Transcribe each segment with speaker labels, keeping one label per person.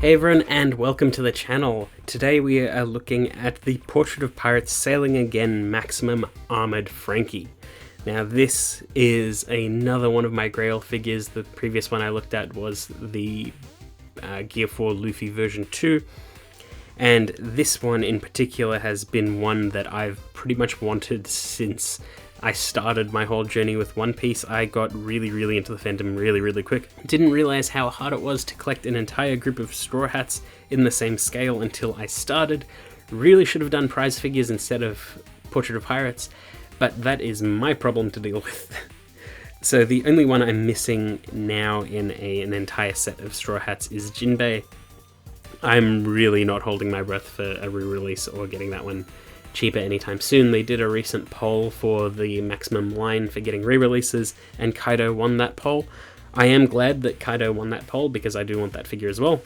Speaker 1: Hey everyone, and welcome to the channel. Today we are looking at the Portrait of Pirates Sailing Again Maximum Armored Franky. Now this is another one of my Grail figures. The previous one I looked at was the Gear 4 Luffy version 2. And this one in particular has been one that I've pretty much wanted since I started my whole journey with One Piece. I got really into the fandom really quick. Didn't realize how hard it was to collect an entire group of Straw Hats in the same scale until I started. Really should have done prize figures instead of Portrait of Pirates, but that is my problem to deal with. So the only one I'm missing now in an entire set of Straw Hats is Jinbei. I'm really not holding my breath for a re-release or getting that one cheaper anytime soon. They did a recent poll for the maximum line for getting re-releases, and Kaido won that poll. I am glad that Kaido won that poll because I do want that figure as well.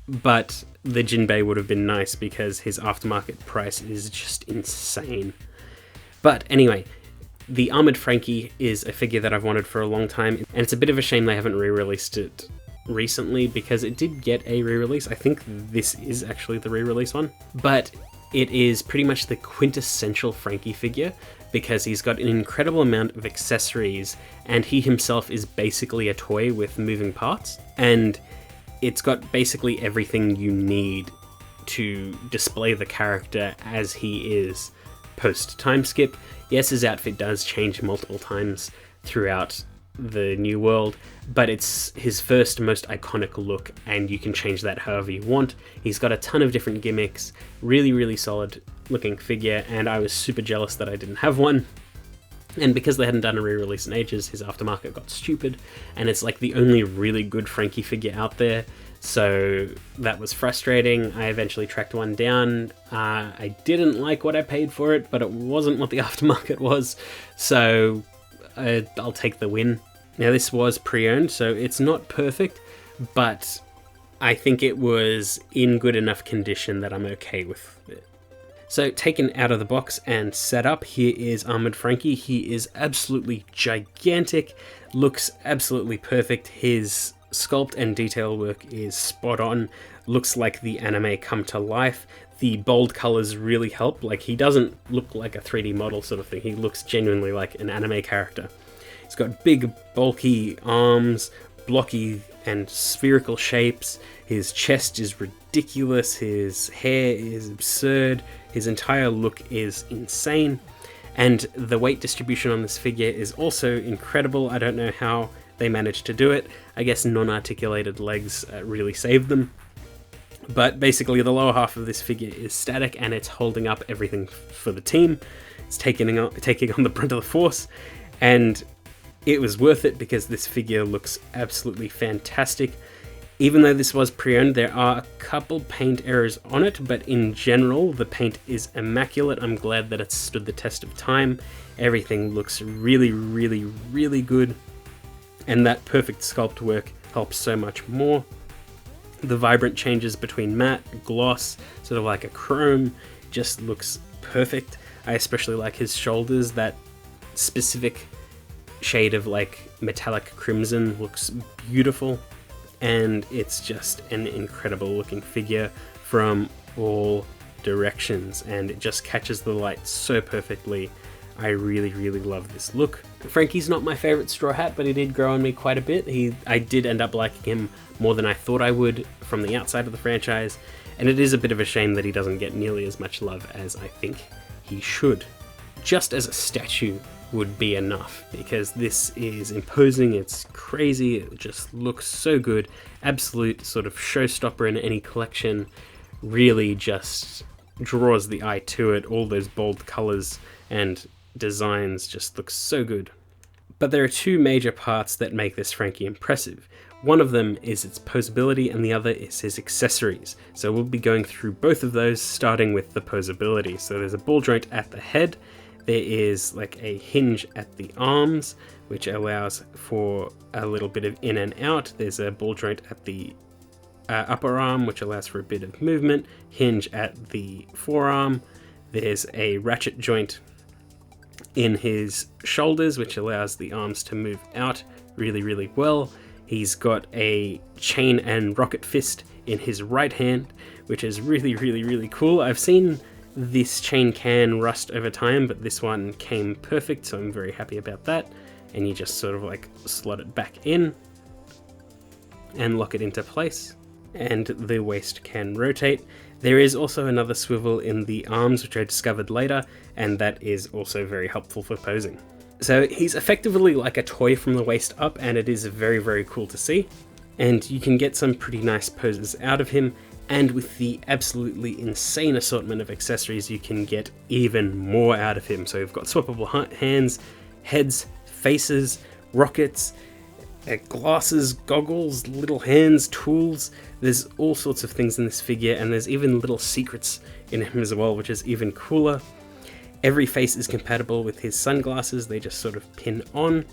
Speaker 1: But the Jinbei would have been nice because his aftermarket price is just insane. But anyway, the Armored Franky is a figure that I've wanted for a long time, and it's a bit of a shame they haven't re-released it recently because it did get a re-release. I think this is actually the re-release one, but it is pretty much the quintessential Franky figure because he's got an incredible amount of accessories and he himself is basically a toy with moving parts, and it's got basically everything you need to display the character as he is post time skip. Yes, his outfit does change multiple times throughout the new world, but it's his first most iconic look and you can change that however you want. He's got a ton of different gimmicks, really solid looking figure, and I was super jealous that I didn't have one. And because they hadn't done a re-release in ages, his aftermarket got stupid, and it's like the only really good Franky figure out there, so that was frustrating. I eventually tracked one down. I didn't like what I paid for it, but it wasn't what the aftermarket was, so I'll take the win. Now this was pre-owned, so it's not perfect, but I think it was in good enough condition that I'm okay with it. So taken out of the box and set up, here is Armored Franky. He is absolutely gigantic, looks absolutely perfect. His sculpt and detail work is spot on, looks like the anime come to life. The bold colors really help, like he doesn't look like a 3D model sort of thing, he looks genuinely like an anime character. He's got big, bulky arms, blocky and spherical shapes. His chest is ridiculous. His hair is absurd. His entire look is insane. And the weight distribution on this figure is also incredible. I don't know how they managed to do it. I guess non-articulated legs really saved them. But basically the lower half of this figure is static and it's holding up everything for the team. It's taking on the brunt of the force, and it was worth it because this figure looks absolutely fantastic. Even though this was pre-owned, there are a couple paint errors on it, but in general, the paint is immaculate. I'm glad that it's stood the test of time. Everything looks really good, and that perfect sculpt work helps so much more. The vibrant changes between matte, gloss, sort of like a chrome, just looks perfect. I especially like his shoulders. That specific shade of like metallic crimson looks beautiful, and it's just an incredible looking figure from all directions, and it just catches the light so perfectly. I really love this look. Franky's not my favorite Straw Hat, but he did grow on me quite a bit. I did end up liking him more than I thought I would from the outside of the franchise, and it is a bit of a shame that he doesn't get nearly as much love as I think he should. Just as a statue would be enough, because this is imposing, it's crazy, it just looks so good. Absolute sort of showstopper in any collection, really just draws the eye to it. All those bold colors and designs just look so good. But there are two major parts that make this Franky impressive. One of them is its posability and the other is his accessories. So we'll be going through both of those, starting with the posability. So there's a ball joint at the head. There is like a hinge at the arms, which allows for a little bit of in and out. There's a ball joint at the upper arm, which allows for a bit of movement. Hinge at the forearm. There's a ratchet joint in his shoulders, which allows the arms to move out really well. He's got a chain and rocket fist in his right hand, which is really cool. I've seen this chain can rust over time, but this one came perfect, so I'm very happy about that. And you just sort of like slot it back in and lock it into place, and the waist can rotate. There is also another swivel in the arms, which I discovered later, and that is also very helpful for posing. So he's effectively like a toy from the waist up, and it is very cool to see. And you can get some pretty nice poses out of him, and with the absolutely insane assortment of accessories, you can get even more out of him. So you've got swappable hands, heads, faces, rockets, glasses, goggles, little hands, tools. There's all sorts of things in this figure, and there's even little secrets in him as well, which is even cooler. Every face is compatible with his sunglasses, they just sort of pin on.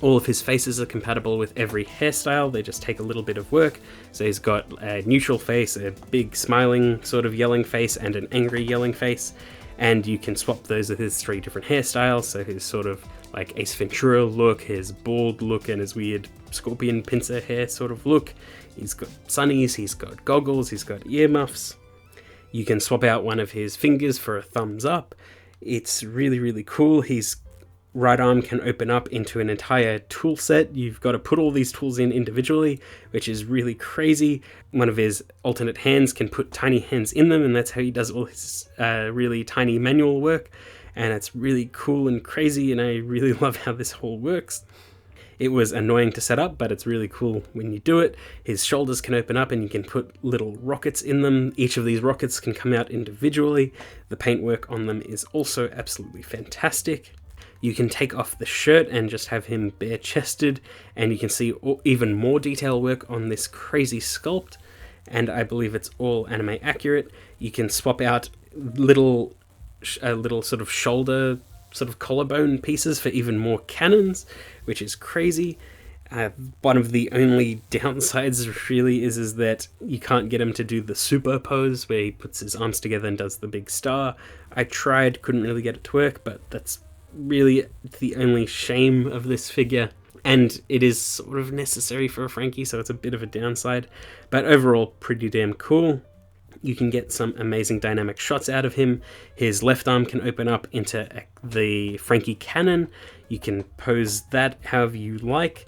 Speaker 1: All of his faces are compatible with every hairstyle, they just take a little bit of work. So he's got a neutral face, a big smiling sort of yelling face, and an angry yelling face. And you can swap those with his 3 different hairstyles, so his sort of like Ace Ventura look, his bald look, and his weird scorpion pincer hair sort of look. He's got sunnies, he's got goggles, he's got earmuffs. You can swap out one of his fingers for a thumbs up. It's really cool. His right arm can open up into an entire tool set. You've got to put all these tools in individually, which is really crazy. One of his alternate hands can put tiny hands in them, and that's how he does all his really tiny manual work. And it's really cool and crazy, and I really love how this whole works. It was annoying to set up, but it's really cool when you do it. His shoulders can open up and you can put little rockets in them. Each of these rockets can come out individually. The paintwork on them is also absolutely fantastic. You can take off the shirt and just have him bare-chested, and you can see even more detail work on this crazy sculpt, and I believe it's all anime accurate. You can swap out little sort of shoulder, sort of collarbone pieces for even more cannons, which is crazy. One of the only downsides really is that you can't get him to do the super pose where he puts his arms together and does the big star. I tried, couldn't really get it to work, but that's really the only shame of this figure. And it is sort of necessary for a Franky, so it's a bit of a downside. But overall, pretty damn cool. You can get some amazing dynamic shots out of him. His left arm can open up into the Franky cannon. You can pose that however you like.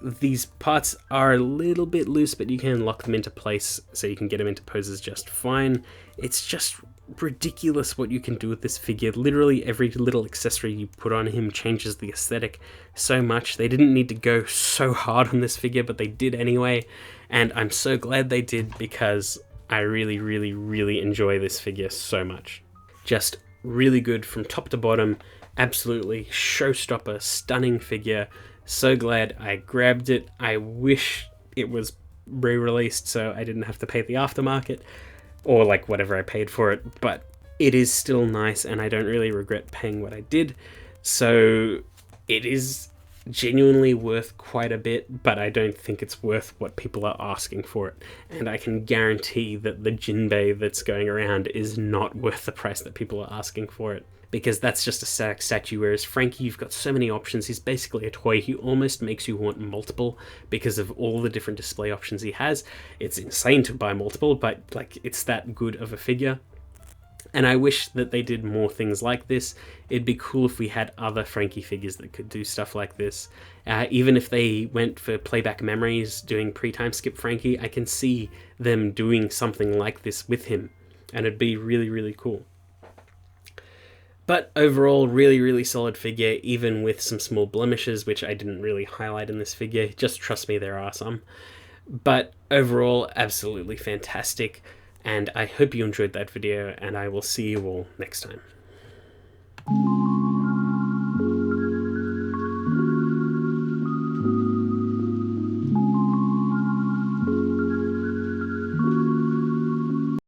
Speaker 1: These parts are a little bit loose, but you can lock them into place so you can get them into poses just fine. It's just ridiculous what you can do with this figure. Literally every little accessory you put on him changes the aesthetic so much. They didn't need to go so hard on this figure, but they did anyway. And I'm so glad they did, because I really enjoy this figure so much. Just really good from top to bottom. Absolutely showstopper, stunning figure. So glad I grabbed it. I wish it was re-released so I didn't have to pay the aftermarket or like whatever I paid for it, but it is still nice and I don't really regret paying what I did. So it is genuinely worth quite a bit, but I don't think it's worth what people are asking for it. And I can guarantee that the Jinbei that's going around is not worth the price that people are asking for it, because that's just a static statue, whereas Franky, you've got so many options. He's basically a toy. He almost makes you want multiple because of all the different display options he has. It's insane to buy multiple, but like, it's that good of a figure. And I wish that they did more things like this. It'd be cool if we had other Franky figures that could do stuff like this. Even if they went for Playback Memories, doing pre-time skip Franky, I can see them doing something like this with him, and it'd be really cool. But overall, really solid figure, even with some small blemishes, which I didn't really highlight in this figure. Just trust me, there are some. But overall, absolutely fantastic. And I hope you enjoyed that video, and I will see you all next time.